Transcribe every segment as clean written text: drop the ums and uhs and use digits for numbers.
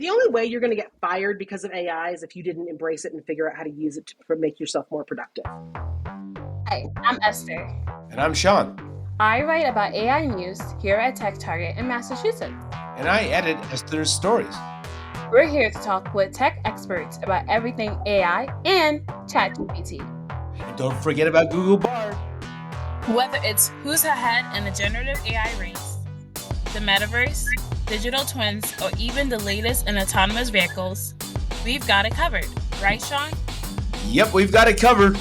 The only way you're going to get fired because of AI is if you didn't embrace it and figure out how to use it to make yourself more productive. Hi, I'm Esther. And I'm Shaun. I write about AI news here at TechTarget in Massachusetts. And I edit Esther's stories. We're here to talk with tech experts about everything AI and ChatGPT. And don't forget about Google Bard. Whether it's who's ahead in the generative AI race, the metaverse, digital twins, or even the latest in autonomous vehicles, we've got it covered. Right, Shaun? Yep, we've got it covered.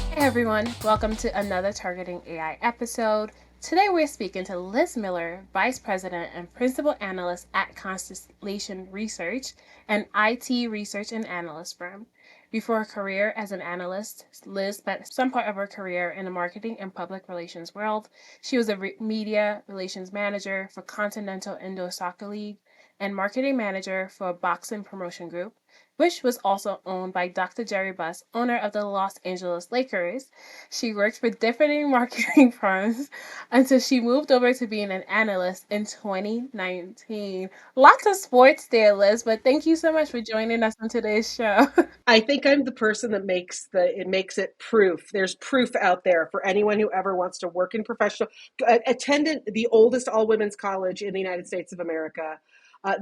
Hey everyone, welcome to another Targeting AI episode. Today we're speaking to Liz Miller, Vice President and Principal Analyst at Constellation Research, an IT research and analyst firm. Before her career as an analyst, Liz spent some part of her career in the marketing and public relations world. She was a media relations manager for Continental Indoor Soccer League and marketing manager for Boxing Promotion Group, which was also owned by Dr. Jerry Buss, owner of the Los Angeles Lakers. She worked for different marketing firms until she moved over to being an analyst in 2019. Lots of sports there, Liz, but thank you so much for joining us on today's show. I think I'm the person that makes it proof. There's proof out there for anyone who ever wants to work in professional, attend the oldest all-women's college in the United States of America,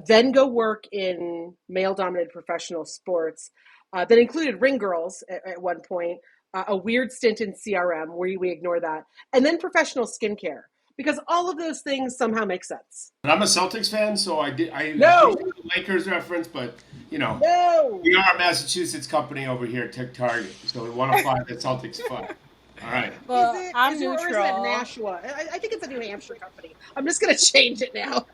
then go work in male-dominated professional sports that included ring girls at one point, a weird stint in CRM where we ignore that, and then professional skincare. Because all of those things somehow make sense. And I'm a Celtics fan, so I No! appreciate the Lakers reference, but No! We are a Massachusetts company over here at TechTarget, so we want to fly the Celtics fly. All right. Well, I'm neutral. Or is it Nashua? I think it's a New Hampshire company. I'm just going to change it now.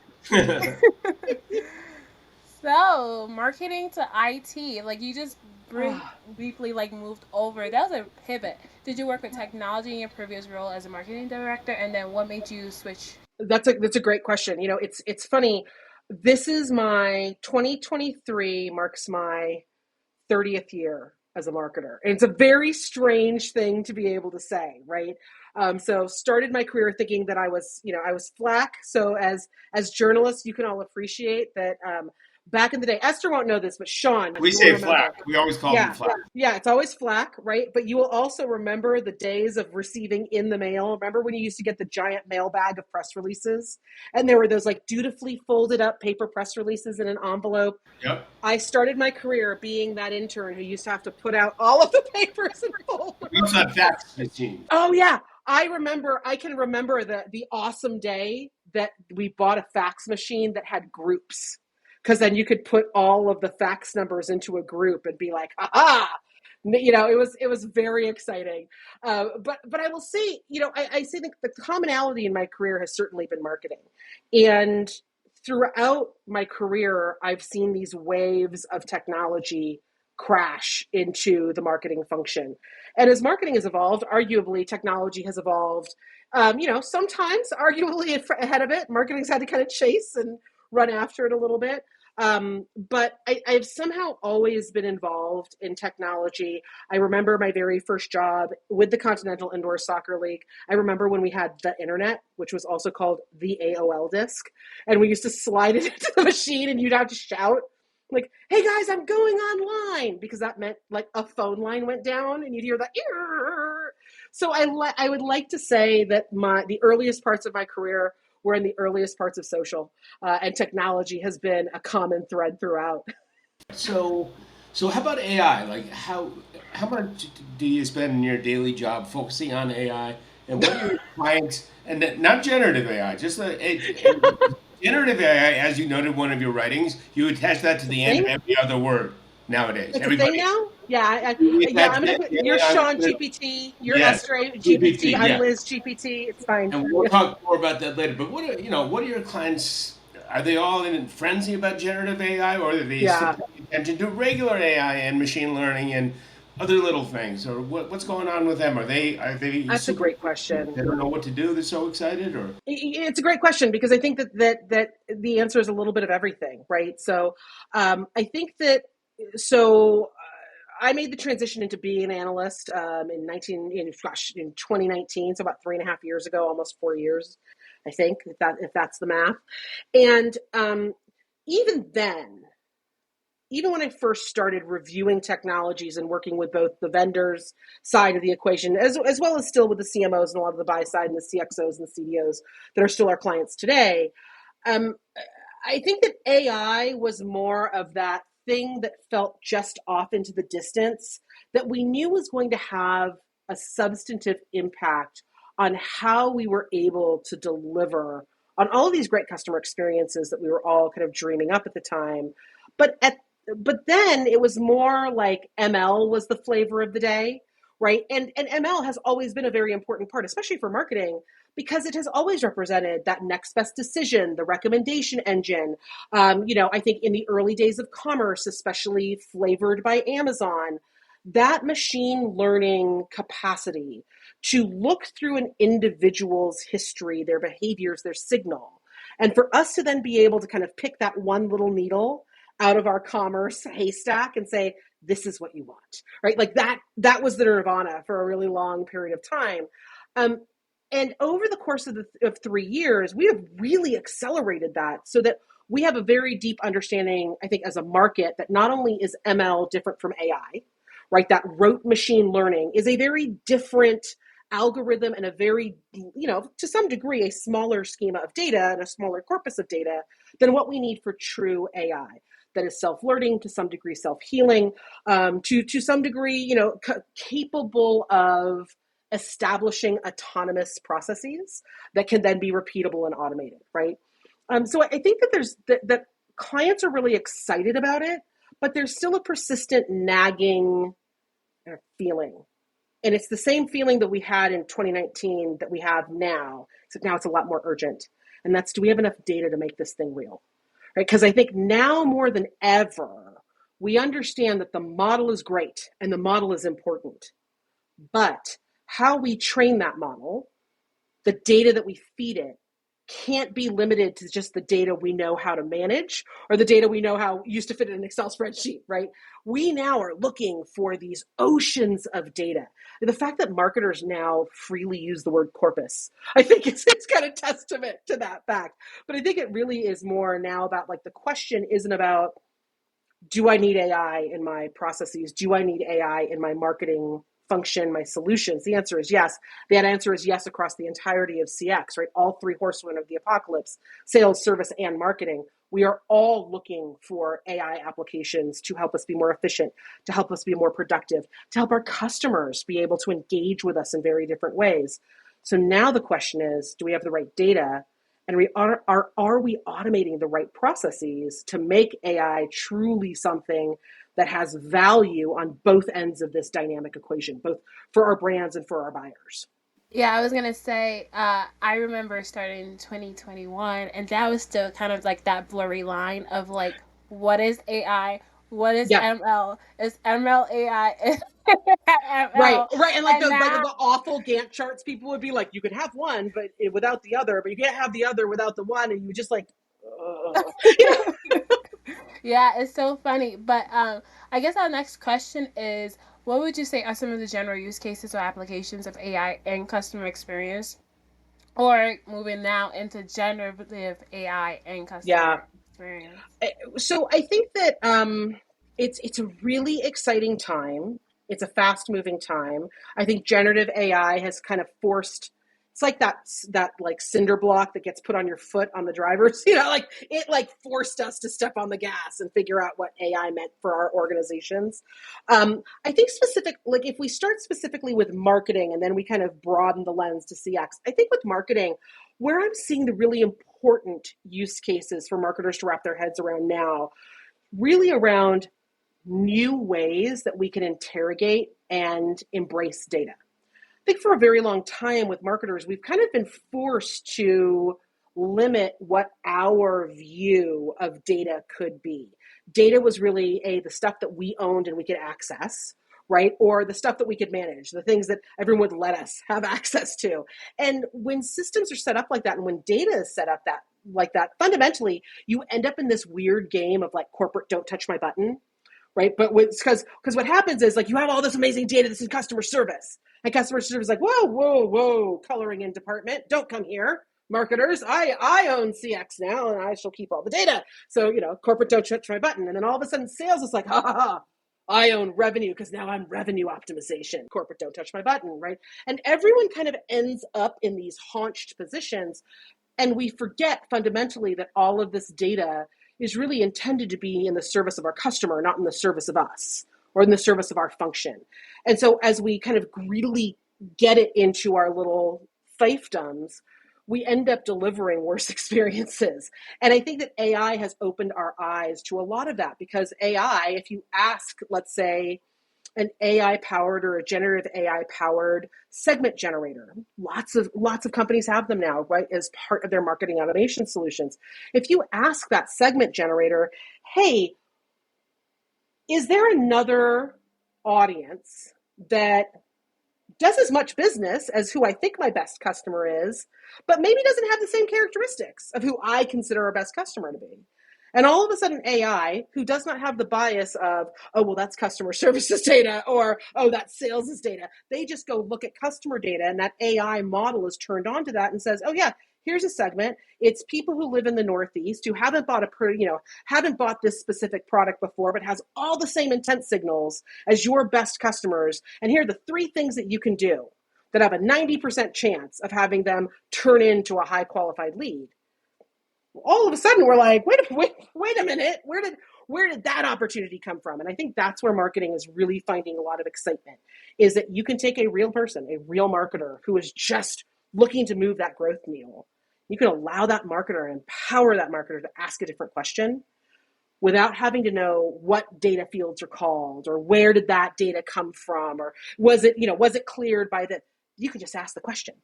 So, marketing to IT, like you just briefly moved over. That was a pivot. Did you work with technology in your previous role as a marketing director, and then what made you switch? That's a great question. It's funny. This is my 2023 marks my 30th year as a marketer, and it's a very strange thing to be able to say, right? So started my career thinking that I was flack. So as journalists, you can all appreciate that. Back in the day, Esther won't know this, but Shaun. We say flack. We always call them flack. Yeah, it's always flack, right? But you will also remember the days of receiving in the mail. Remember when you used to get the giant mail bag of press releases? And there were those dutifully folded up paper press releases in an envelope. Yep. I started my career being that intern who used to have to put out all of the papers and folders. We also had fax machines. Oh, yeah. I can remember the awesome day that we bought a fax machine that had groups. Because then you could put all of the fax numbers into a group and be like, aha! It was very exciting. But I will say, I say the commonality in my career has certainly been marketing. And throughout my career, I've seen these waves of technology crash into the marketing function. And as marketing has evolved, arguably technology has evolved. Sometimes arguably ahead of it, marketing's had to kind of chase and run after it a little bit. But I've somehow always been involved in technology. I remember my very first job with the Continental Indoor Soccer League. I remember when we had the internet, which was also called the AOL disk, and we used to slide it into the machine and you'd have to shout like, "Hey guys, I'm going online," because that meant a phone line went down and you'd hear that. So I would like to say that the earliest parts of my career were in the earliest parts of social, and technology has been a common thread throughout. So how about AI? How much do you spend in your daily job focusing on AI, and what are your clients? And not generative AI, just generative AI, as you noted in one of your writings, you attach that to the end of every other word nowadays. It's everybody. A thing now? Yeah, I'm gonna put, you're Shaun GPT, you're Esther GPT, I'm Liz GPT. It's fine. And we'll talk more about that later. But what are your clients? Are they all in frenzy about generative AI, or are they still paying attention to regular AI and machine learning and other little things, or what's going on with them? Are they? That's a great question. They don't know what to do. They're so excited, or it's a great question because I think that the answer is a little bit of everything, right? So I think that I made the transition into being an analyst in 2019, so about 3.5 years ago, almost 4 years. I think, if that's the math. And even then, even when I first started reviewing technologies and working with both the vendors side of the equation, as well as still with the CMOs and a lot of the buy side and the CXOs and the CDOs that are still our clients today, I think that AI was more of that thing that felt just off into the distance that we knew was going to have a substantive impact on how we were able to deliver on all of these great customer experiences that we were all kind of dreaming up at the time. But then it was more like ML was the flavor of the day, right? And ML has always been a very important part, especially for marketing, because it has always represented that next best decision, the recommendation engine. I think in the early days of commerce, especially flavored by Amazon, that machine learning capacity to look through an individual's history, their behaviors, their signal, and for us to then be able to kind of pick that one little needle out of our commerce haystack and say, this is what you want, right? Like that was the nirvana for a really long period of time. And over the course of 3 years, we have really accelerated that so that we have a very deep understanding, I think, as a market, that not only is ML different from AI, right? That rote machine learning is a very different algorithm and a very, to some degree, a smaller schema of data and a smaller corpus of data than what we need for true AI. That is self-learning, to some degree self-healing, to some degree, capable of establishing autonomous processes that can then be repeatable and automated, right? So I think that that clients are really excited about it, but there's still a persistent nagging feeling. And it's the same feeling that we had in 2019 that we have now, except now it's a lot more urgent. And that's, do we have enough data to make this thing real? Right? Because I think now more than ever, we understand that the model is great and the model is important. But how we train that model, the data that we feed it, can't be limited to just the data we know how to manage or the data we know how used to fit in an Excel spreadsheet, right? We now are looking for these oceans of data. The fact that marketers now freely use the word corpus, I think it's kind of testament to that fact. But I think it really is more now about, like, the question isn't about, do I need AI in my processes? Do I need AI in my marketing function, my solutions? The answer is yes. That answer is yes across the entirety of CX, right? All three horsemen of the apocalypse, sales, service, and marketing. We are all looking for AI applications to help us be more efficient, to help us be more productive, to help our customers be able to engage with us in very different ways. So now the question is, do we have the right data? And are we automating the right processes to make AI truly something that has value on both ends of this dynamic equation, both for our brands and for our buyers? Yeah, I was going to say, I remember starting in 2021, and that was still kind of like that blurry line of, like, what is AI? What is ML? Is ML AI? Is Right. ML? And like And now, the awful Gantt charts, people would be like, you could have one, but without the other, but you can't have the other without the one. And you just like, yeah, it's so funny. But I guess our next question is, what would you say are some of the general use cases or applications of AI in customer experience? Or moving now into generative AI and customer experience. So I think that it's a really exciting time. It's a fast moving time. I think generative AI has kind of forced, it's like that like cinder block that gets put on your foot on the driver's, like it like forced us to step on the gas and figure out what AI meant for our organizations. I think like if we start specifically with marketing and then we kind of broaden the lens to CX, I think with marketing, where I'm seeing the really important use cases for marketers to wrap their heads around now, really around new ways that we can interrogate and embrace data. I think for a very long time with marketers, we've kind of been forced to limit what our view of data could be. Data was really the stuff that we owned and we could access, right? Or the stuff that we could manage, the things that everyone would let us have access to. And when systems are set up like that, and when data is set up like that, fundamentally, you end up in this weird game of like corporate don't touch my button, right? But because what happens is, like, you have all this amazing data, this is customer service. And customer service is like, whoa, coloring in department, don't come here, marketers, I own CX now and I shall keep all the data. So, corporate don't touch my button. And then all of a sudden sales is like, ha ha ha, I own revenue because now I'm revenue optimization. Corporate don't touch my button, right? And everyone kind of ends up in these haunched positions. And we forget fundamentally that all of this data is really intended to be in the service of our customer, not in the service of us or in the service of our function. And so as we kind of greedily get it into our little fiefdoms, we end up delivering worse experiences. And I think that AI has opened our eyes to a lot of that, because AI, if you ask, let's say, an AI-powered or a generative AI-powered segment generator. Lots of companies have them now, right, as part of their marketing automation solutions. If you ask that segment generator, hey, is there another audience that does as much business as who I think my best customer is, but maybe doesn't have the same characteristics of who I consider our best customer to be? And all of a sudden AI, who does not have the bias of, oh, well, that's customer services data, or, oh, that's sales data. They just go look at customer data, and that AI model is turned on to that and says, oh yeah, here's a segment. It's people who live in the Northeast who haven't bought this specific product before, but has all the same intent signals as your best customers. And here are the 3 things that you can do that have a 90% chance of having them turn into a high qualified lead. All of a sudden we're like, wait a minute, where did that opportunity come from? And I think that's where marketing is really finding a lot of excitement, is that you can take a real person, a real marketer who is just looking to move that growth needle. You can allow that marketer and empower that marketer to ask a different question without having to know what data fields are called, or where did that data come from, or was it cleared by that. You can just ask the question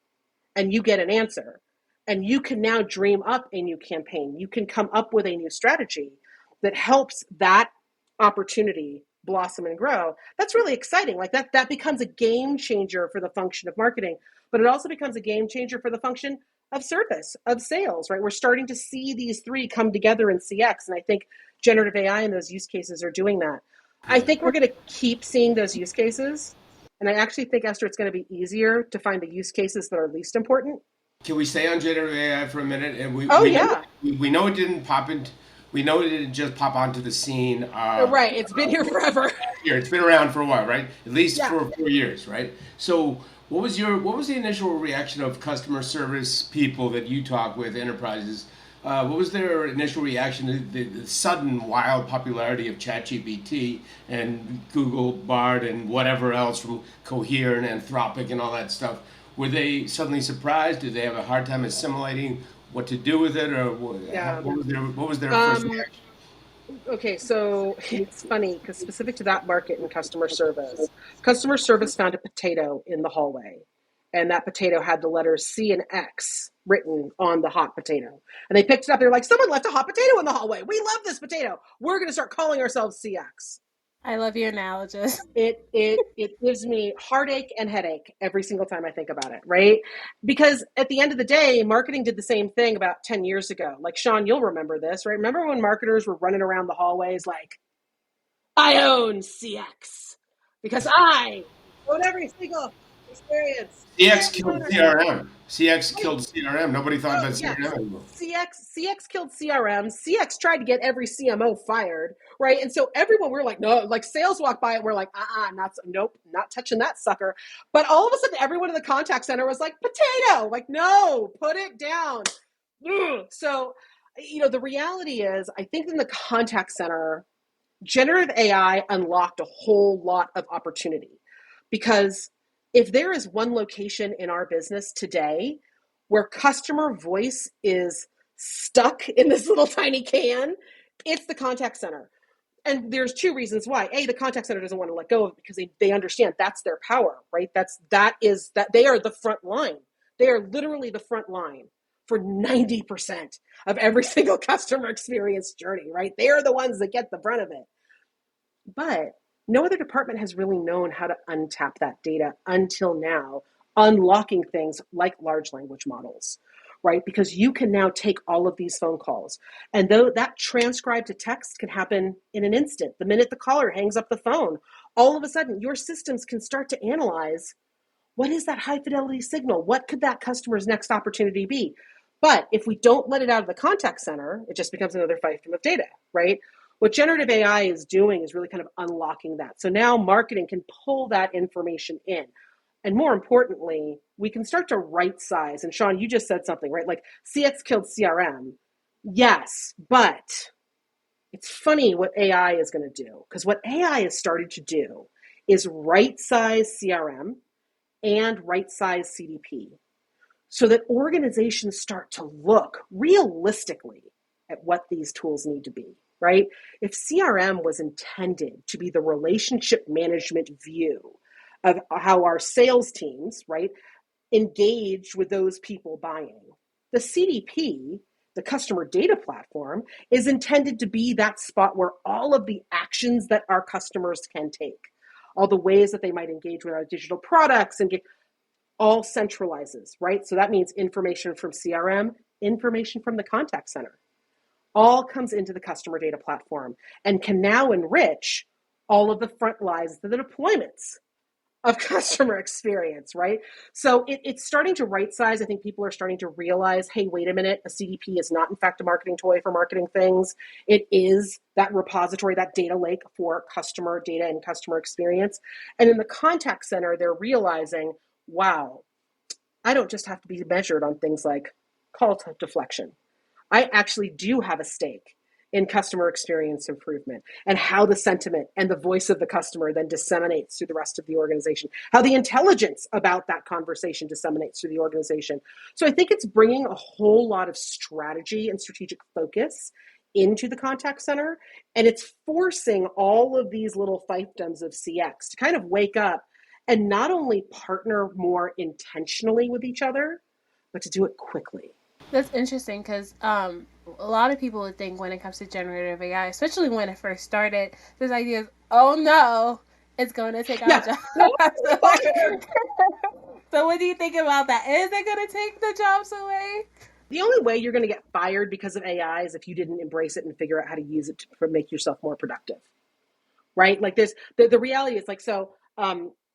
and you get an answer. And you can now dream up a new campaign. You can come up with a new strategy that helps that opportunity blossom and grow. That's really exciting. Like that becomes a game changer for the function of marketing, but it also becomes a game changer for the function of service, of sales, right? We're starting to see these 3 come together in CX. And I think generative AI and those use cases are doing that. I think we're going to keep seeing those use cases. And I actually think, Esther, it's going to be easier to find the use cases that are least important. Can we stay on generative AI for a minute? And we know it didn't pop in. We know it didn't just pop onto the scene. Right, it's been here forever. It's been around for a while, right? At least for 4 years, right? So, what was the initial reaction of customer service people that you talk with, enterprises? What was their initial reaction to the sudden wild popularity of ChatGPT and Google Bard and whatever else from Cohere and Anthropic and all that stuff? Were they suddenly surprised? Did they have a hard time assimilating what to do with it, or what was their first reaction? Okay, so it's funny because specific to that market in customer service found a potato in the hallway, and that potato had the letters C and X written on the hot potato. And they picked it up. They're like, someone left a hot potato in the hallway. We love this potato. We're going to start calling ourselves CX. I love your analogies. It gives me heartache and headache every single time I think about it, right? Because at the end of the day, marketing did the same thing about 10 years ago. Like, Shaun, you'll remember this, right? Remember when marketers were running around the hallways like, I own CX because I own every single experience. CX killed CRM. CX killed CRM. Nobody thought about CRM anymore. CX killed CRM. CX tried to get every CMO fired, right? And so everyone, we're like, no, like sales walk by it, we're like, not touching that sucker. But all of a sudden, everyone in the contact center was like, potato, like, no, put it down. Ugh. So, the reality is, I think in the contact center, generative AI unlocked a whole lot of opportunity, because if there is one location in our business today where customer voice is stuck in this little tiny can, it's the contact center. And there's 2 reasons why. A, the contact center doesn't want to let go of it because they understand that's their power, right? That they are the front line. They are literally the front line for 90% of every single customer experience journey, right? They are the ones that get the brunt of it. But no other department has really known how to untap that data until now, unlocking things like large language models, right? Because you can now take all of these phone calls, and though that transcribed to text can happen in an instant, the minute the caller hangs up the phone, all of a sudden your systems can start to analyze, what is that high fidelity signal? What could that customer's next opportunity be? But if we don't let it out of the contact center, it just becomes another fiefdom of data, right? What generative AI is doing is really kind of unlocking that. So now marketing can pull that information in. And more importantly, we can start to right size. And Shaun, you just said something, right? Like CX killed CRM. Yes, but it's funny what AI is going to do, because what AI has started to do is right size CRM and right size CDP so that organizations start to look realistically at what these tools need to be, right? If CRM was intended to be the relationship management view of how our sales teams, right, engage with those people buying, the CDP, the customer data platform, is intended to be that spot where all of the actions that our customers can take, all the ways that they might engage with our digital products and get all centralizes, right? So that means information from CRM, information from the contact center, all comes into the customer data platform and can now enrich all of the front lines, the deployments of customer experience, right? So it's starting to right size. I think people are starting to realize, hey, wait a minute, a CDP is not in fact a marketing toy for marketing things. It is that repository, that data lake for customer data and customer experience. And in the contact center, they're realizing, wow, I don't just have to be measured on things like call deflection. I actually do have a stake in customer experience improvement and how the sentiment and the voice of the customer then disseminates through the rest of the organization, how the intelligence about that conversation disseminates through the organization. So I think it's bringing a whole lot of strategy and strategic focus into the contact center, and it's forcing all of these little fiefdoms of CX to kind of wake up and not only partner more intentionally with each other, but to do it quickly. That's interesting because a lot of people would think when it comes to generative AI, especially when it first started, this idea is, oh no, it's going to take our jobs. So what do you think about that? Is it going to take the jobs away? The only way you're going to get fired because of AI is if you didn't embrace it and figure out how to use it to make yourself more productive, right? Like there's the reality is like, so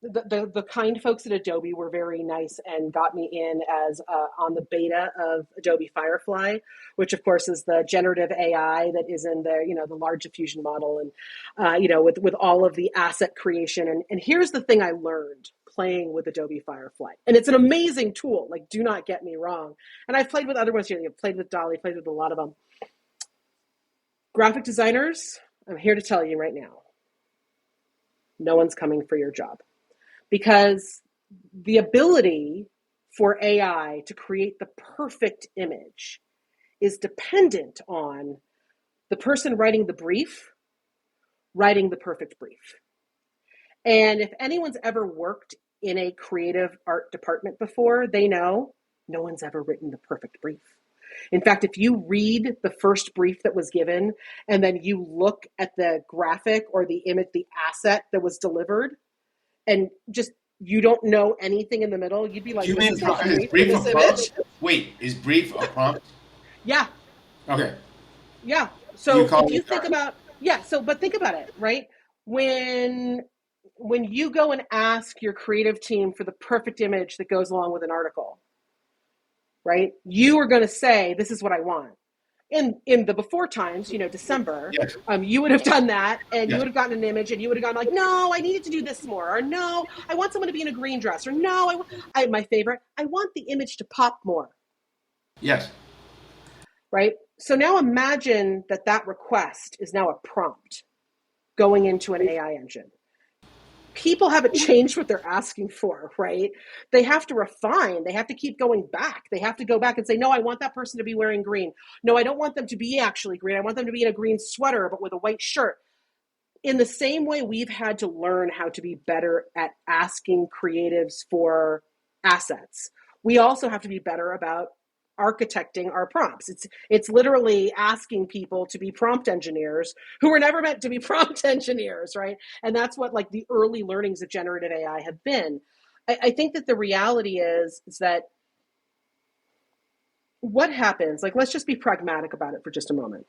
the kind folks at Adobe were very nice and got me in as on the beta of Adobe Firefly, which of course is the generative AI that is in the, the large diffusion model and, with all of the asset creation. And here's the thing I learned playing with Adobe Firefly. And it's an amazing tool. Like, do not get me wrong. And I've played with other ones here. I've played with Dolly, played with a lot of them. Graphic designers, I'm here to tell you right now, no one's coming for your job. Because the ability for AI to create the perfect image is dependent on the person writing the brief, writing the perfect brief. And if anyone's ever worked in a creative art department before, they know no one's ever written the perfect brief. In fact, if you read the first brief that was given, and then you look at the graphic or the image, the asset that was delivered, and just you don't know anything in the middle, you'd be like, Do you mean is brief a prompt? Wait, is brief a prompt? Yeah. Okay. Yeah. So if you think about, but think about it, right? When you go and ask your creative team for the perfect image that goes along with an article, right? You are going to say, this is what I want. In the before times, December, yes. You would have done that and you would have gotten an image and you would have gone like, no, I needed to do this more. Or no, I want someone to be in a green dress. Or no, my favorite, I want the image to pop more. Yes. Right? So now imagine that request is now a prompt going into an AI engine. People haven't changed what they're asking for, right? They have to refine. They have to keep going back. They have to go back and say, no, I want that person to be wearing green. No, I don't want them to be actually green. I want them to be in a green sweater, but with a white shirt. In the same way, we've had to learn how to be better at asking creatives for assets. We also have to be better about architecting our prompts. It's literally asking people to be prompt engineers who were never meant to be prompt engineers, right? And that's what like the early learnings of generative AI have been. I think that the reality is that what happens, like let's just be pragmatic about it for just a moment.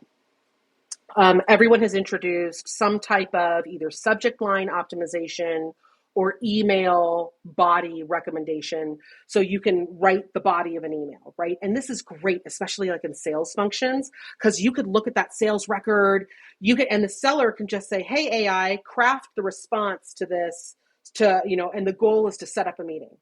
Everyone has introduced some type of either subject line optimization or email body recommendation. So you can write the body of an email, right? And this is great, especially like in sales functions, because you could look at that sales record, and the seller can just say, hey, AI, craft the response to this, and the goal is to set up a meeting.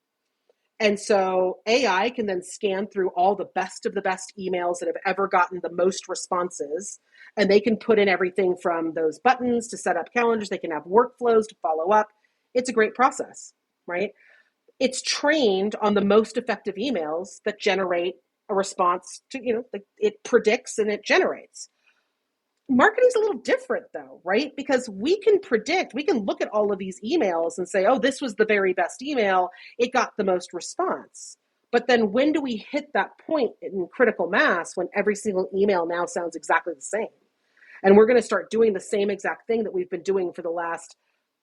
And so AI can then scan through all the best of the best emails that have ever gotten the most responses. And they can put in everything from those buttons to set up calendars. They can have workflows to follow up. It's a great process, right? It's trained on the most effective emails that generate a response to, it predicts and it generates. Marketing's a little different though, right? Because we can look at all of these emails and say, oh, this was the very best email. It got the most response. But then when do we hit that point in critical mass when every single email now sounds exactly the same? And we're going to start doing the same exact thing that we've been doing for the last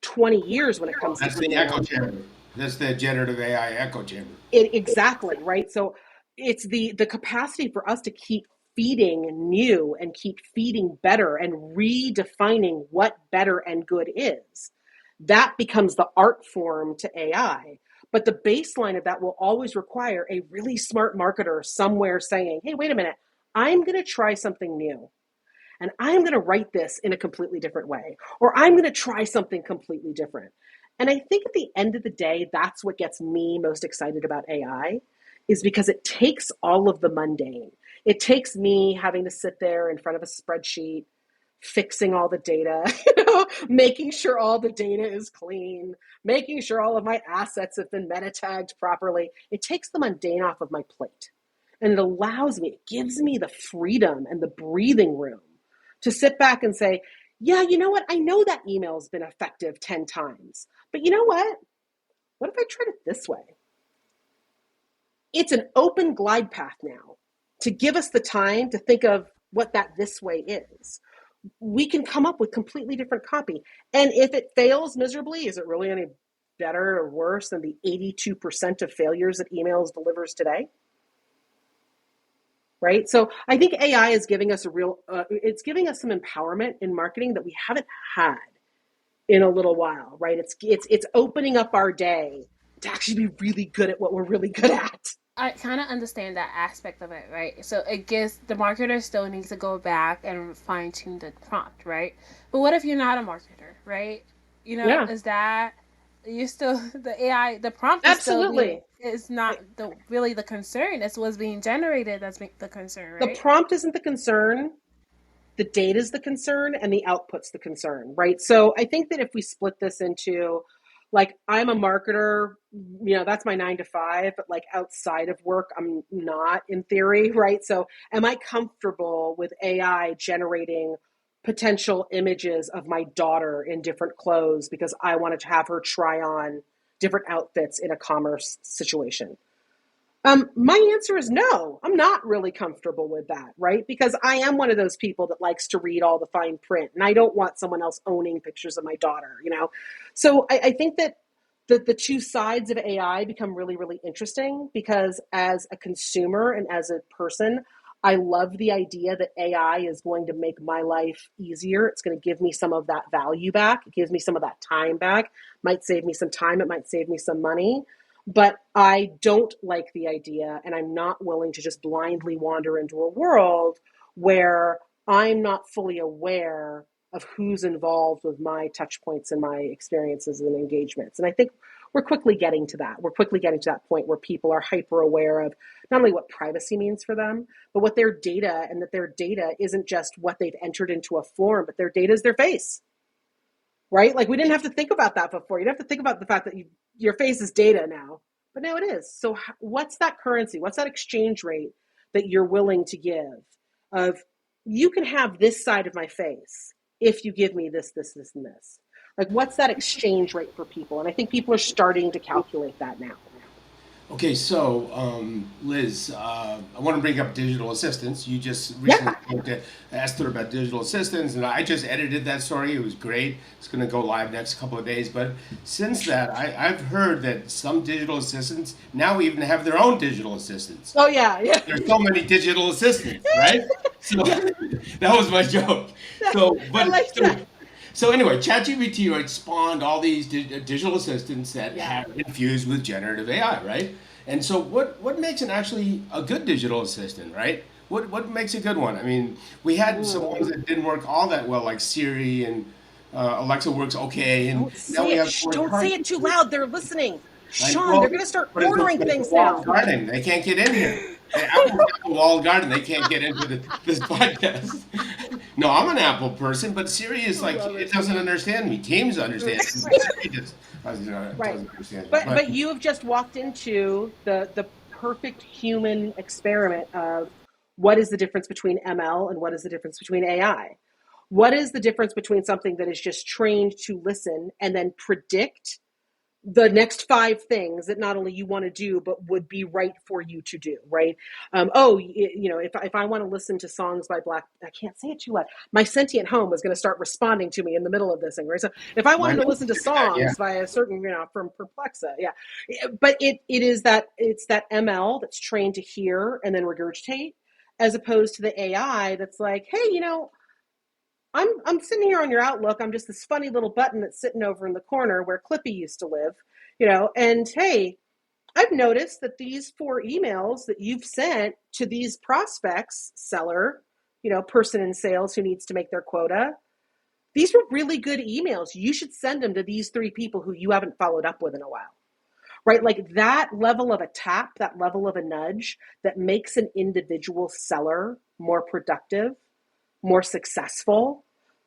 20 years when it comes That's to the email. echo chamber. That's the generative AI echo chamber. Exactly, right? So it's the capacity for us to keep feeding new and keep feeding better and redefining what better and good is. That becomes the art form to AI. But the baseline of that will always require a really smart marketer somewhere saying, hey, wait a minute, I'm going to try something new. And I'm going to write this in a completely different way, or I'm going to try something completely different. And I think at the end of the day, that's what gets me most excited about AI, is because it takes all of the mundane. It takes me having to sit there in front of a spreadsheet, fixing all the data, making sure all the data is clean, making sure all of my assets have been meta tagged properly. It takes the mundane off of my plate. And it gives me the freedom and the breathing room to sit back and say, yeah, you know what? I know that email's been effective 10 times, but you know what? What if I tried it this way? It's an open glide path now to give us the time to think of what that this way is. We can come up with completely different copy. And if it fails miserably, is it really any better or worse than the 82% of failures that emails delivers today? Right? So I think AI is giving us it's giving us some empowerment in marketing that we haven't had in a little while, right? It's opening up our day to actually be really good at what we're really good at. I kind of understand that aspect of it, right? So it gives the marketer still needs to go back and fine tune the prompt, right? But what if you're not a marketer, right? Is that you're still the AI, the prompt is Absolutely. It's not really the concern. It's what's being generated that's the concern, right? The prompt isn't the concern. The data is the concern and the output's the concern, right? So I think that if we split this into, like, I'm a marketer, that's my 9 to 5, but like outside of work, I'm not, in theory, right? So am I comfortable with AI generating potential images of my daughter in different clothes because I wanted to have her try on different outfits in a commerce situation? My answer is no. I'm not really comfortable with that, right? Because I am one of those people that likes to read all the fine print, and I don't want someone else owning pictures of my daughter, So I think that the two sides of AI become really, really interesting, because as a consumer and as a person, I love the idea that AI is going to make my life easier. It's going to give me some of that value back. It gives me some of that time back. Might save me some time. It might save me some money. But I don't like the idea, and I'm not willing to just blindly wander into a world where I'm not fully aware of who's involved with my touch points and my experiences and engagements. And I think we're quickly getting to that. We're quickly getting to that point where people are hyper aware of not only what privacy means for them, but what their data, and that their data isn't just what they've entered into a form, but their data is their face. Right? Like, we didn't have to think about that before. You don't have to think about the fact that your face is data now, but now it is. So what's that currency? What's that exchange rate that you're willing to give of, you can have this side of my face if you give me this, this, this, and this? Like, what's that exchange rate for people? And I think people are starting to calculate that now. Okay, so Liz, I want to bring up digital assistants. You just recently spoke to Esther about digital assistants, and I just edited that story. It was great. It's going to go live next couple of days. But since that, I've heard that some digital assistants now even have their own digital assistants. Oh, yeah. There's so many digital assistants, right? So that was my joke. I like that. So anyway, ChatGPT, right, spawned all these digital assistants that Yeah. have infused with generative AI, right? And so what makes an actually a good digital assistant, right? What makes a good one? I mean, we had some ones that didn't work all that well, like Siri and Alexa works okay, and Don't now say we it. have Shh, don't say Cortana. it too loud. They're listening. I Shaun, know, they're going to start but ordering it's a things walled now. garden. They can't get in here. Apple's got a walled garden. They can't get into this podcast. No, I'm an Apple person, but Siri is like, Love it it. doesn't understand me. Teams understand me. Right. Siri just Right. doesn't understand me. But you have just walked into the perfect human experiment of what is the difference between ML and what is the difference between AI? What is the difference between something that is just trained to listen and then predict the next five things that not only you want to do but would be right for you to do, right? If I want to listen to songs by Black, I can't say it too loud, my sentient home is going to start responding to me in the middle of this thing, right? So if I wanted Mine to doesn't listen to do that, yeah. songs by a certain, from Perplexa, yeah, but it is that, it's that ML that's trained to hear and then regurgitate, as opposed to the AI that's like, hey, I'm sitting here on your Outlook. I'm just this funny little button that's sitting over in the corner where Clippy used to live, and hey, I've noticed that these 4 emails that you've sent to these prospects, seller, person in sales who needs to make their quota, these were really good emails. You should send them to these 3 people who you haven't followed up with in a while, right? Like that level of a tap, that level of a nudge that makes an individual seller more productive, more successful.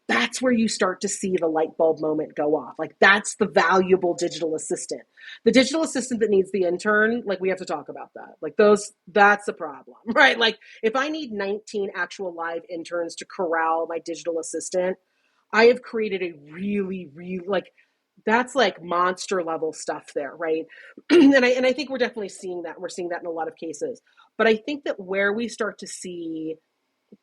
That's where you start to see the light bulb moment go off. Like that's the valuable digital assistant. The digital assistant that needs the intern, like we have to talk about that. Like that's a problem, right? Like if I need 19 actual live interns to corral my digital assistant, I have created a really, really, like, that's like monster level stuff there, right? And I think we're definitely seeing that. We're seeing that in a lot of cases. But I think that where we start to see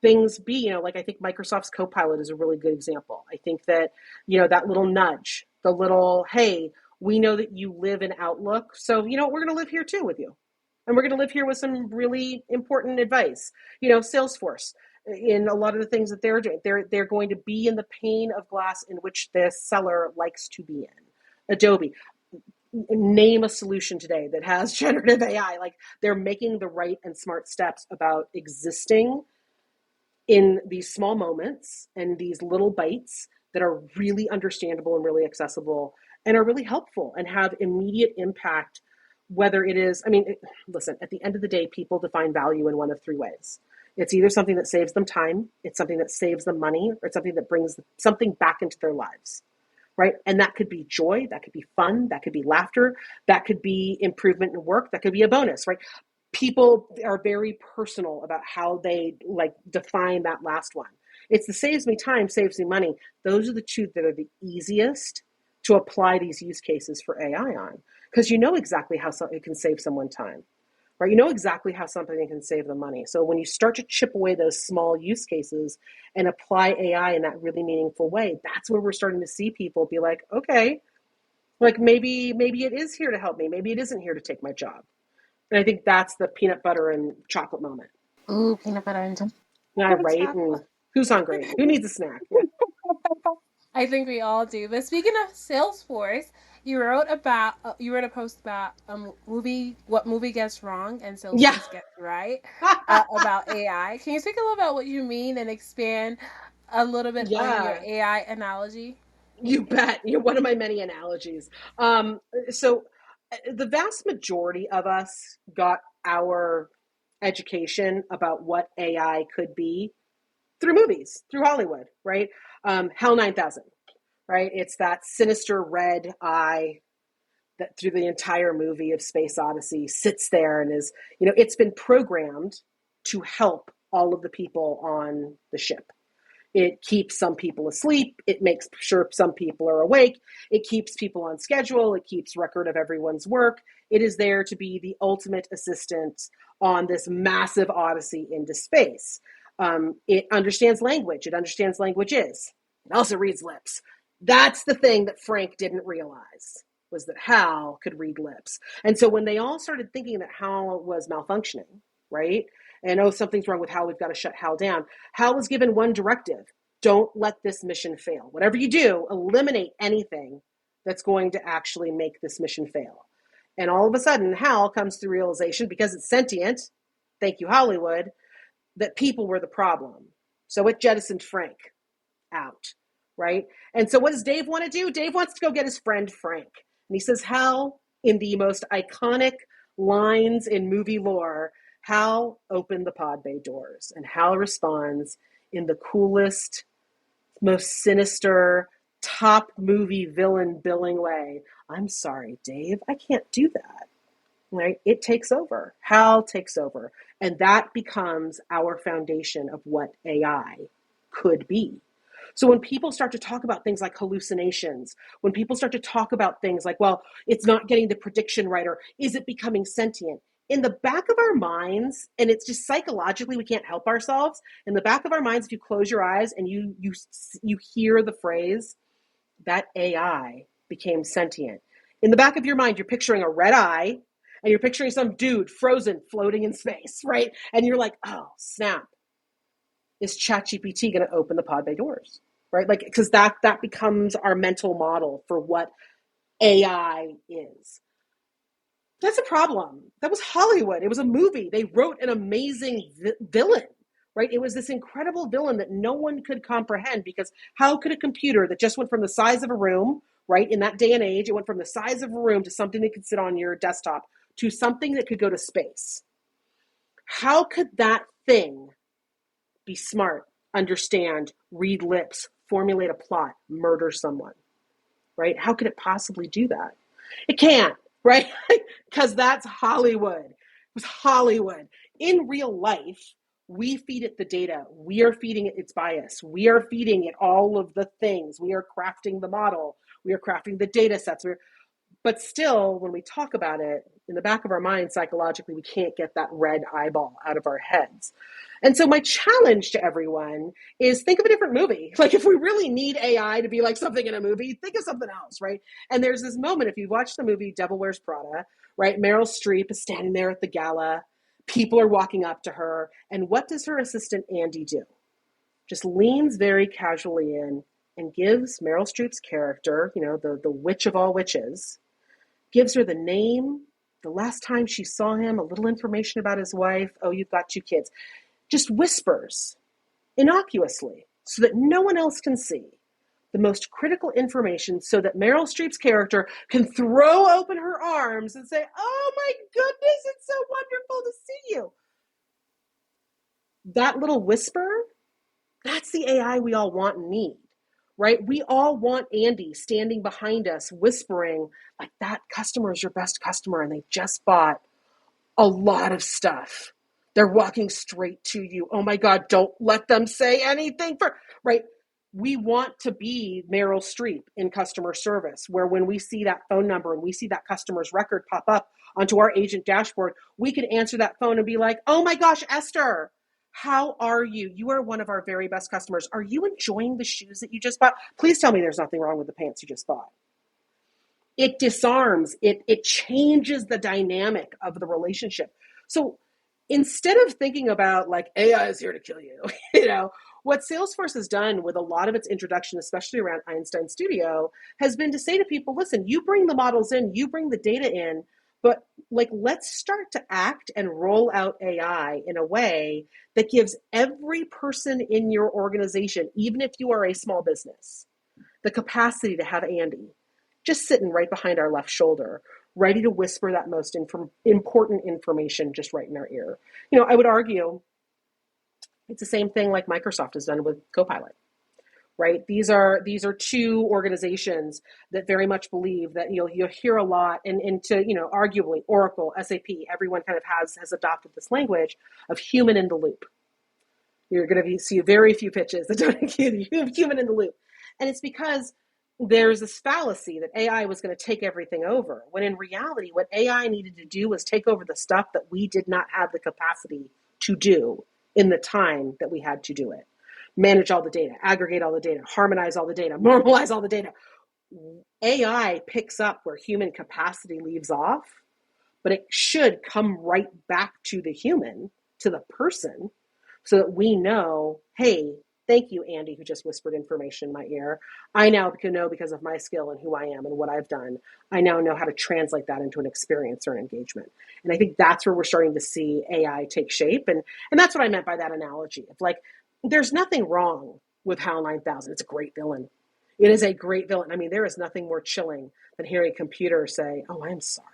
things be, like I think Microsoft's Copilot is a really good example. I think that, that little nudge, the little, hey, we know that you live in Outlook, so, we're going to live here too with you. And we're going to live here with some really important advice. Salesforce, in a lot of the things that they're doing, they're going to be in the pane of glass in which the seller likes to be in. Adobe, name a solution today that has generative AI. Like they're making the right and smart steps about existing in these small moments and these little bites that are really understandable and really accessible and are really helpful and have immediate impact. Whether it is, listen, at the end of the day, people define value in one of 3 ways. It's either something that saves them time, it's something that saves them money, or it's something that brings something back into their lives, right? And that could be joy, that could be fun, that could be laughter, that could be improvement in work, that could be a bonus, right? People are very personal about how they define that last one. It's the saves me time, saves me money. Those are the 2 that are the easiest to apply these use cases for AI on, because you know exactly how it can save someone time, right? You know exactly how something can save them money. So when you start to chip away those small use cases and apply AI in that really meaningful way, that's where we're starting to see people be like, okay, like maybe it is here to help me. Maybe it isn't here to take my job. And I think that's the peanut butter and chocolate moment. Ooh, peanut butter and chocolate. Yeah, right? And who's hungry? Who needs a snack? Yeah. I think we all do. But speaking of Salesforce, you wrote a post about what movie gets wrong and Salesforce gets right about AI. Can you speak a little about what you mean and expand a little bit on your Yeah, AI analogy? you bet. You're one of my many analogies. So the vast majority of us got our education about what AI could be through movies, through Hollywood, right? Hell 9000, right? It's that sinister red eye that through the entire movie of Space Odyssey sits there and is, it's been programmed to help all of the people on the ship. It keeps some people asleep. It makes sure some people are awake. It keeps people on schedule. It keeps record of everyone's work. It is there to be the ultimate assistant on this massive odyssey into space. It understands language. It understands languages. It also reads lips. That's the thing that Frank didn't realize, was that Hal could read lips. And so when they all started thinking that Hal was malfunctioning, right? And something's wrong with Hal, we've got to shut Hal down. Hal was given one directive: don't let this mission fail. Whatever you do, eliminate anything that's going to actually make this mission fail. And all of a sudden, Hal comes to the realization, because it's sentient, thank you, Hollywood, that people were the problem. So it jettisoned Frank out, right? And so what does Dave want to do? Dave wants to go get his friend Frank. And he says, Hal, in the most iconic lines in movie lore, Hal, open the pod bay doors. And Hal responds in the coolest, most sinister, top movie villain billing way. I'm sorry, Dave, I can't do that. Right? It takes over. Hal takes over. And that becomes our foundation of what AI could be. So when people start to talk about things like hallucinations, when people start to talk about things like, well, it's not getting the prediction right, or is it becoming sentient? In the back of our minds, and it's just psychologically, we can't help ourselves. In the back of our minds, if you close your eyes and you hear the phrase, that AI became sentient. In the back of your mind, you're picturing a red eye, and you're picturing some dude frozen floating in space, right? And you're like, oh, snap. Is ChatGPT going to open the pod bay doors, right? Like, because that becomes our mental model for what AI is. That's a problem. That was Hollywood. It was a movie. They wrote an amazing villain, right? It was this incredible villain that no one could comprehend, because how could a computer that just went from the size of a room, right? In that day and age, it went from the size of a room to something that could sit on your desktop to something that could go to space. How could that thing be smart, understand, read lips, formulate a plot, murder someone, right? How could it possibly do that? It can't, right? Because that's Hollywood. It was Hollywood. In real life, we feed it the data. We are feeding it its bias. We are feeding it all of the things. We are crafting the model. We are crafting the data sets. But still, when we talk about it, in the back of our mind, psychologically, we can't get that red eyeball out of our heads. And so my challenge to everyone is, think of a different movie. Like, if we really need AI to be like something in a movie, think of something else, right? And there's this moment, if you watch the movie Devil Wears Prada, right? Meryl Streep is standing there at the gala. People are walking up to her. And what does her assistant, Andy, do? Just leans very casually in and gives Meryl Streep's character, the witch of all witches, gives her the name, the last time she saw him, a little information about his wife. Oh, you've got 2 kids. Just whispers innocuously so that no one else can see the most critical information, so that Meryl Streep's character can throw open her arms and say, oh my goodness, it's so wonderful to see you. That little whisper, that's the AI we all want and need. Right? We all want Andy standing behind us, whispering, like, that customer is your best customer and they just bought a lot of stuff. They're walking straight to you. Oh my God, don't let them say anything right? We want to be Meryl Streep in customer service, where when we see that phone number and we see that customer's record pop up onto our agent dashboard, we can answer that phone and be like, oh my gosh, Esther, how are you? You are one of our very best customers. Are you enjoying the shoes that you just bought? Please tell me there's nothing wrong with the pants you just bought. It disarms, it changes the dynamic of the relationship. So instead of thinking about like AI is here to kill you, what Salesforce has done with a lot of its introduction, especially around Einstein Studio, has been to say to people, listen, you bring the models in, you bring the data in, but like, let's start to act and roll out AI in a way that gives every person in your organization, even if you are a small business, the capacity to have Andy just sitting right behind our left shoulder, ready to whisper that most important information just right in our ear. I would argue it's the same thing like Microsoft has done with Copilot. Right? These are 2 organizations that very much believe that you'll hear a lot, and to arguably Oracle, SAP, everyone kind of has adopted this language of human in the loop. You're going to see very few pitches that don't include human in the loop, and it's because there's this fallacy that AI was going to take everything over, when in reality, what AI needed to do was take over the stuff that we did not have the capacity to do in the time that we had to do it. Manage all the data, aggregate all the data, harmonize all the data, normalize all the data. AI picks up where human capacity leaves off, but it should come right back to the human, to the person, so that we know, hey, Thank you, Andy, who just whispered information in my ear. I now can know because of my skill and who I am and what I've done. I now know how to translate that into an experience or an engagement. And I think that's where we're starting to see AI take shape. And that's what I meant by that analogy of like, there's nothing wrong with HAL 9000. It's a great villain. It is a great villain. I mean, there is nothing more chilling than hearing a computer say, "Oh, I'm sorry.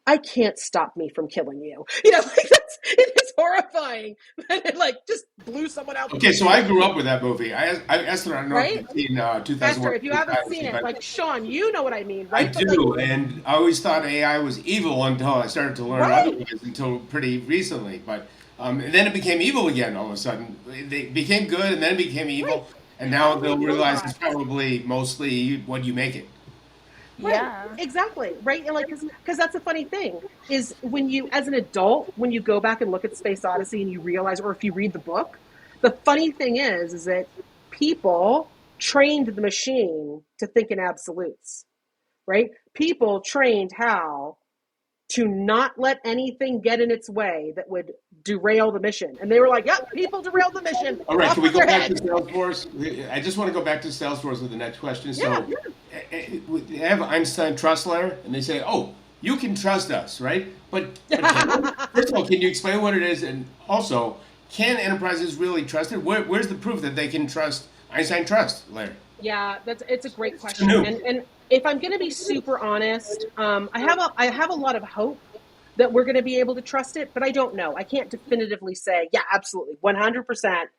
I can't stop me from killing you." It is horrifying. It like just blew someone out. Okay, so I grew up with that movie. Esther, I don't know if Right? you've seen Esther, 2001 if you haven't seen Dynasty, it, but like Shaun, you know what I mean, I right? But like, do, and I always thought AI was evil until I started to learn right, otherwise until pretty recently. But and then it became evil again all of a sudden. They became good, and then it became right. evil, and now How they'll realize it's robot. probably mostly what you make it. Right, Yeah. exactly. Right. And like, because that's a funny thing is when you, as an adult, when you go back and look at Space Odyssey and you realize, or if you read the book, the funny thing is that people trained the machine to think in absolutes, right? People trained HAL to not let anything get in its way that would derail the mission. And they were like, "Yep, people derailed the mission. All right, Off can we with go their back to head." Salesforce? I just want to go back to Salesforce with the next question. Yeah, So, they have Einstein trust layer, and they say, "Oh, you can trust us, right?" But yeah. first of all, can you explain what it is, and also, can enterprises really trust it? Where's the proof that they can trust Einstein trust layer? Yeah, it's a great It's question. new. And if I'm going to be super honest, I have a lot of hope that we're going to be able to trust it, but I don't know. I can't definitively say, yeah, absolutely, 100%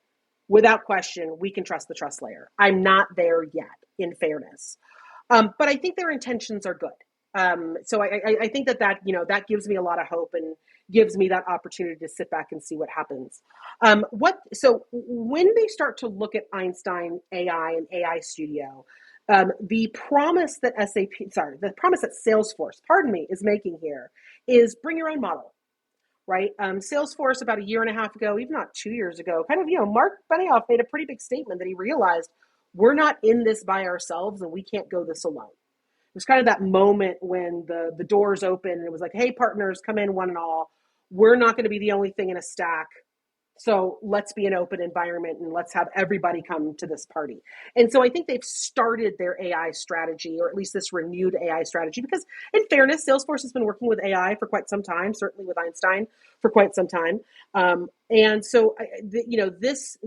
without question, we can trust the trust layer. I'm not there yet, in fairness. But I think their intentions are good. So I think that gives me a lot of hope and gives me that opportunity to sit back and see what happens. So when they start to look at Einstein AI and AI Studio, the promise that the promise that Salesforce, pardon me, is making here is bring your own model, right? Salesforce about a year and a half ago, even not 2 years ago, kind of, Mark Benioff made a pretty big statement that he realized we're not in this by ourselves and we can't go this alone. It was kind of that moment when the doors open and it was like, "Hey, partners, come in one and all. We're not going to be the only thing in a stack. So let's be an open environment and let's have everybody come to this party." And so I think they've started their AI strategy, or at least this renewed AI strategy, because in fairness, Salesforce has been working with AI for quite some time, certainly with Einstein for quite some time. And so, this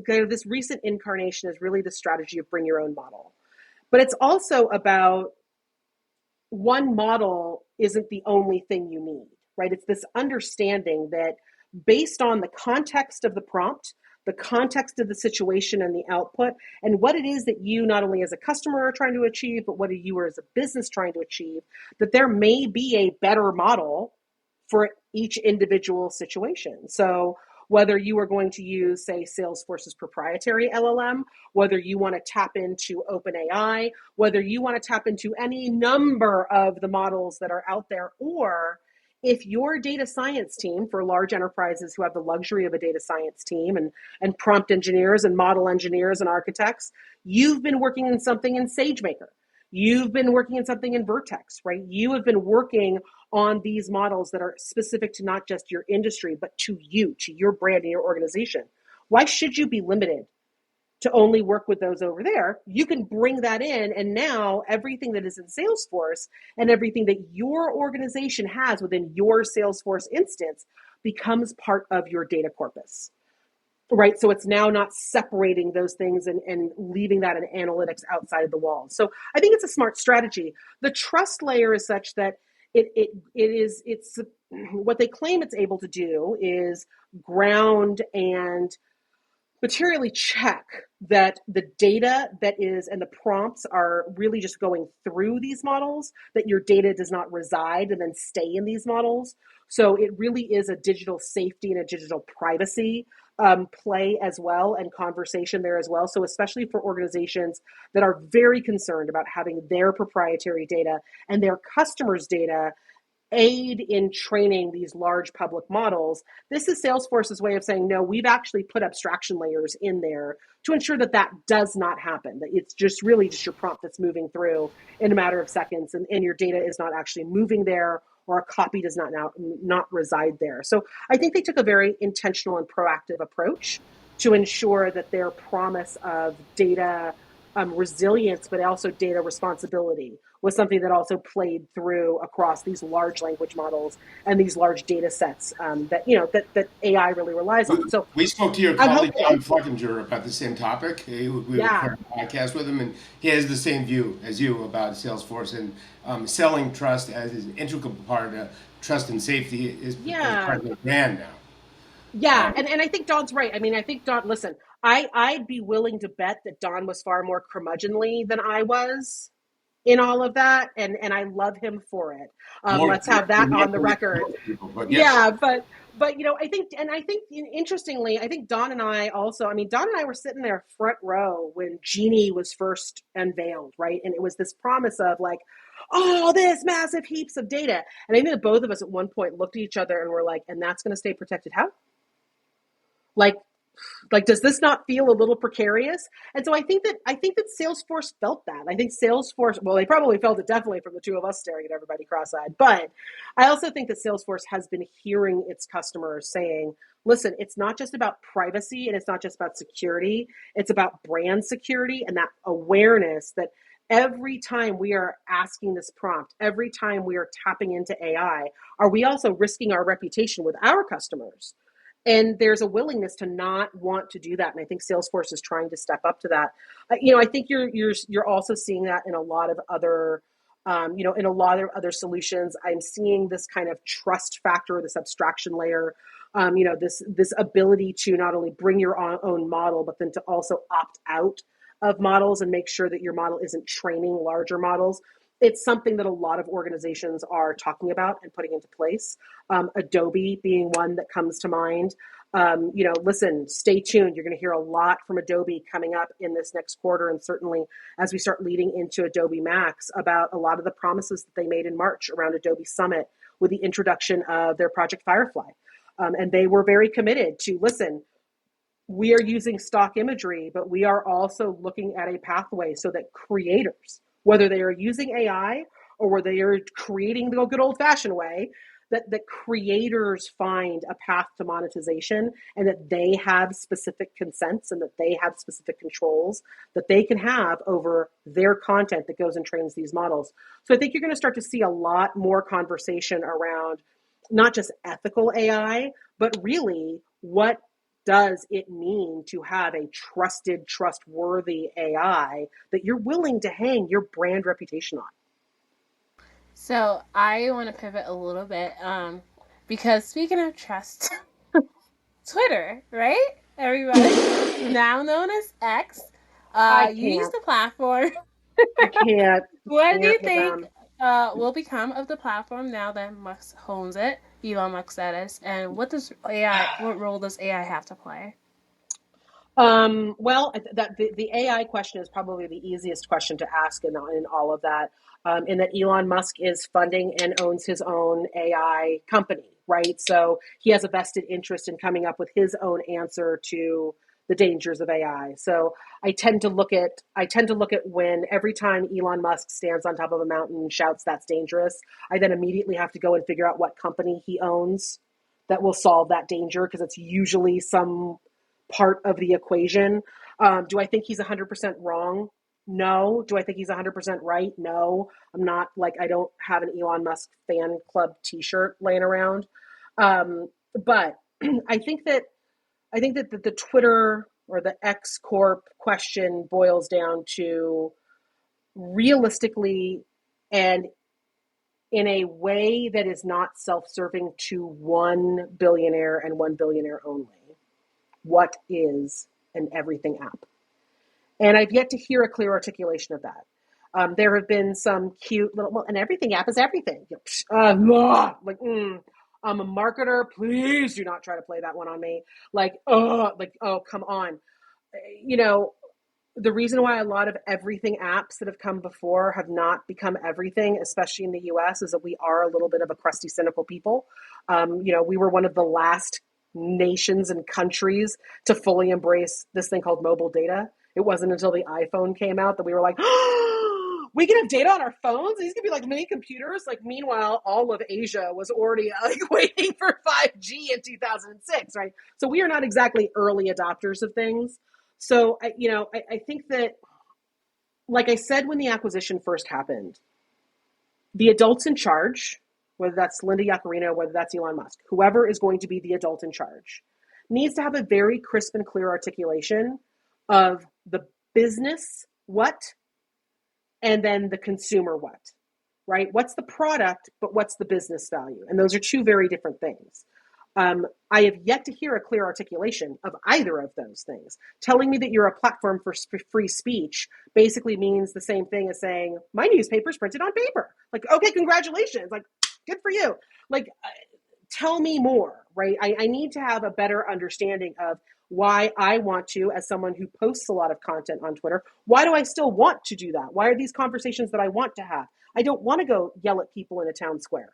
recent incarnation is really the strategy of bring your own model. But it's also about one model isn't the only thing you need, right? It's this understanding that based on the context of the prompt, the context of the situation and the output, and what it is that you not only as a customer are trying to achieve, but what you are as a business trying to achieve, that there may be a better model for each individual situation. So whether you are going to use, say, Salesforce's proprietary LLM, whether you want to tap into OpenAI, whether you want to tap into any number of the models that are out there, or if your data science team, for large enterprises who have the luxury of a data science team and prompt engineers and model engineers and architects, you've been working in something in SageMaker. You've been working in something in Vertex, right? You have been working on these models that are specific to not just your industry, but to you, to your brand and your organization. Why should you be limited to only work with those over there? You can bring that in, and now everything that is in Salesforce and everything that your organization has within your Salesforce instance becomes part of your data corpus. Right. So it's now not separating those things and leaving that in analytics outside of the walls. So I think it's a smart strategy. The trust layer is such that it's what they claim it's able to do is ground and materially check that the data that is and the prompts are really just going through these models, that your data does not reside and then stay in these models. So it really is a digital safety and a digital privacy play as well, and conversation there as well. So especially for organizations that are very concerned about having their proprietary data and their customers' data aid in training these large public models, this is Salesforce's way of saying, no, we've actually put abstraction layers in there to ensure that that does not happen, that it's just really just your prompt that's moving through in a matter of seconds, and your data is not actually moving there, or a copy does not reside there. So I think they took a very intentional and proactive approach to ensure that their promise of data resilience, but also data responsibility was something that also played through across these large language models and these large data sets that AI really relies on. So We spoke to your I'm colleague hoping, Tom Fleckinger about the same topic. We yeah, recorded a podcast with him, and he has the same view as you about Salesforce and selling trust as an integral part of trust and safety is yeah, part of the brand now. yeah. And I think Don's right. I mean, I think Don, listen, I'd be willing to bet that Don was far more curmudgeonly than I was in all of that. And I love him for it. More, Let's have that more on the than record. most people, but yes. Yeah, but I think interestingly, I think Don and I also, I mean, Don and I were sitting there front row when Genie was first unveiled, right? And it was this promise of like, oh, this massive heaps of data. And I think that both of us at one point looked at each other and were like, and that's going to stay protected how? Like, does this not feel a little precarious? And so I think that Salesforce felt that. I think Salesforce, well, they probably felt it definitely from the two of us staring at everybody cross-eyed, but I also think that Salesforce has been hearing its customers saying, listen, it's not just about privacy and it's not just about security, it's about brand security and that awareness that every time we are asking this prompt, every time we are tapping into AI, are we also risking our reputation with our customers? And there's a willingness to not want to do that, and I think Salesforce is trying to step up to that. I think you're also seeing that in a lot of other, in a lot of other solutions. I'm seeing this kind of trust factor, this abstraction layer, this ability to not only bring your own model, but then to also opt out of models and make sure that your model isn't training larger models. It's something that a lot of organizations are talking about and putting into place. Adobe being one that comes to mind. Listen, stay tuned. You're going to hear a lot from Adobe coming up in this next quarter, and certainly as we start leading into Adobe Max about a lot of the promises that they made in March around Adobe Summit with the introduction of their Project Firefly. And they were very committed to, listen, we are using stock imagery, but we are also looking at a pathway so that creators, whether they are using AI or whether they are creating the good old fashioned way, that creators find a path to monetization and that they have specific consents and that they have specific controls that they can have over their content that goes and trains these models. So I think you're going to start to see a lot more conversation around not just ethical AI, but really what does it mean to have a trusted, trustworthy AI that you're willing to hang your brand reputation on? So I want to pivot a little bit, because speaking of trust, Twitter, right? Everybody, now known as X, I used can't. the platform. I can't. I What do you can't with think them. will become of the platform now that Musk owns it? Elon Musk, that is. And what does AI? What role does AI have to play? Well, the AI question is probably the easiest question to ask in all of that, in that Elon Musk is funding and owns his own AI company, right? So he has a vested interest in coming up with his own answer to the dangers of AI. So I tend to look at when every time Elon Musk stands on top of a mountain and shouts that's dangerous, I then immediately have to go and figure out what company he owns that will solve that danger because it's usually some part of the equation. Do I think he's 100% wrong? No. Do I think he's 100% right? No. I'm not like, I don't have an Elon Musk fan club t-shirt laying around. But I think that the Twitter or the X Corp question boils down to realistically and in a way that is not self-serving to one billionaire and one billionaire only. What is an everything app? And I've yet to hear a clear articulation of that. There have been some cute little, well, an everything app is everything. I'm a marketer. Please do not try to play that one on me. Oh, come on. You know, the reason why a lot of everything apps that have come before have not become everything, especially in the US, is that we are a little bit of a crusty, cynical people. We were one of the last nations and countries to fully embrace this thing called mobile data. It wasn't until the iPhone came out that we were like, we can have data on our phones. These could be like mini computers. Like, meanwhile, all of Asia was already like waiting for 5G in 2006, right? So we are not exactly early adopters of things. So, I think that, like I said, when the acquisition first happened, the adults in charge, whether that's Linda Yaccarino, whether that's Elon Musk, whoever is going to be the adult in charge, needs to have a very crisp and clear articulation of the business what, and then the consumer what, right? What's the product, but what's the business value? And those are two very different things. I have yet to hear a clear articulation of either of those things. Telling me that you're a platform for free speech basically means the same thing as saying, my newspaper's printed on paper. Like, okay, congratulations. Like, good for you. Like, tell me more, right? I need to have a better understanding of why I want to, as someone who posts a lot of content on Twitter, why do I still want to do that? Why are these conversations that I want to have? I don't want to go yell at people in a town square.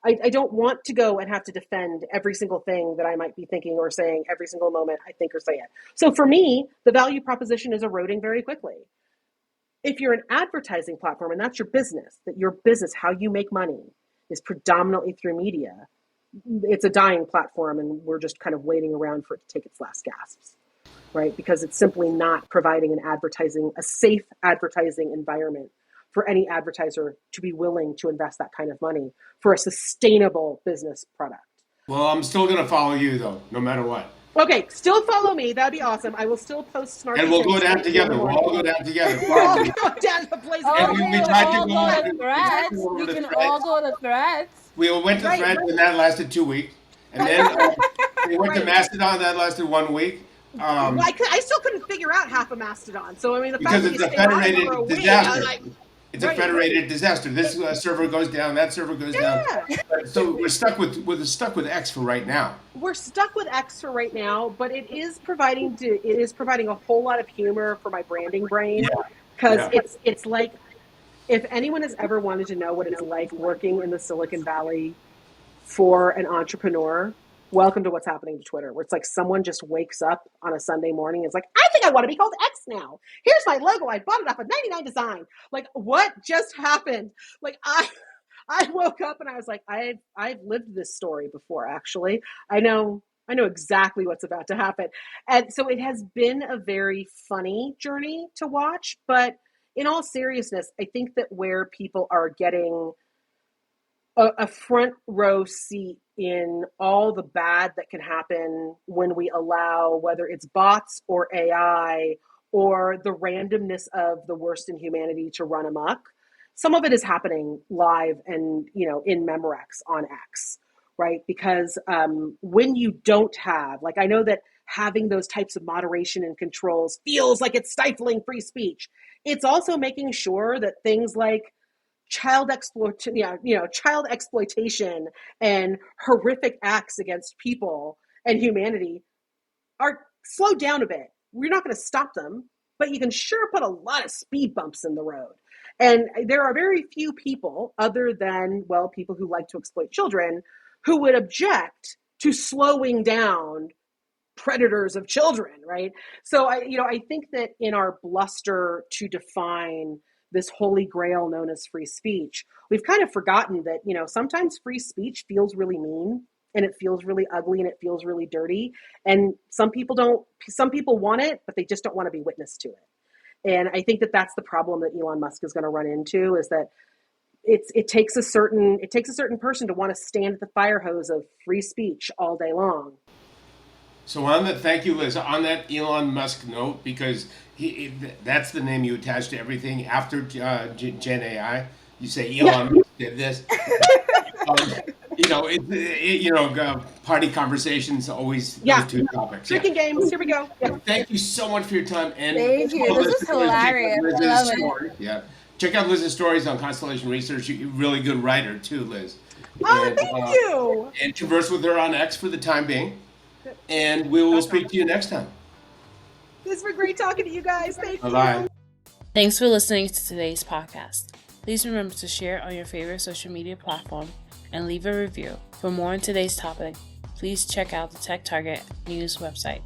I don't want to go and have to defend every single thing that I might be thinking or saying every single moment I think or say it. So for me, the value proposition is eroding very quickly. If you're an advertising platform and that's your business, how you make money is predominantly through media, it's a dying platform and we're just kind of waiting around for it to take its last gasps, right? Because it's simply not providing a safe advertising environment for any advertiser to be willing to invest that kind of money for a sustainable business product. Well, I'm still going to follow you, though, no matter what. Okay, still follow me. That'd be awesome. I will still post smart. And we'll go down together. We'll all go down together. We'll all go down to the place. Oh, we tried to go to Threads. We can all go to Threads. We went to Threads, and that lasted 2 weeks. And then we went to Mastodon. That lasted 1 week. I still couldn't figure out half of Mastodon. So, I mean, the fact because that it's a federated disaster. It's a federated disaster. This server goes down, that server goes down. So we're stuck with X for right now. We're stuck with X for right now, but it is providing a whole lot of humor for my branding brain, because it's like, if anyone has ever wanted to know what it's like working in the Silicon Valley for an entrepreneur, welcome to what's happening to Twitter, where it's like someone just wakes up on a Sunday morning and is like, I think I want to be called X now. Here's my logo. I bought it off of 99 Design. Like, what just happened? Like, I woke up and I was like, I've lived this story before, actually. I know exactly what's about to happen. And so it has been a very funny journey to watch. But in all seriousness, I think that where people are getting a front row seat in all the bad that can happen when we allow, whether it's bots or AI or the randomness of the worst in humanity to run amok. Some of it is happening live and, in Memorex on X, right? Because when you don't have, like, I know that having those types of moderation and controls feels like it's stifling free speech. It's also making sure that things like child exploitation and horrific acts against people and humanity are slowed down a bit. We're not going to stop them, but you can sure put a lot of speed bumps in the road. And there are very few people, other than, people who like to exploit children, who would object to slowing down predators of children, right? So I think that in our bluster to define this holy grail known as free speech, we've kind of forgotten that, sometimes free speech feels really mean and it feels really ugly and it feels really dirty. And some people want it, but they just don't want to be witness to it. And I think that that's the problem that Elon Musk is going to run into, is that it takes a certain person to want to stand at the fire hose of free speech all day long. So thank you, Liz. On that Elon Musk note, because that's the name you attach to everything after Gen AI. You say Elon Musk did this. Party conversations always those two topics. Drinking games. Here we go. Yeah. Thank you so much for your time. And thank you. This is hilarious. I love it. Yeah. Check out Liz's stories on Constellation Research. You're a really good writer too, Liz. Thank you. And converse with her on X for the time being. And we will speak to you next time. This was great talking to you guys. Thank you. Bye-bye. Thanks for listening to today's podcast. Please remember to share on your favorite social media platform and leave a review. For more on today's topic, please check out the TechTarget News website.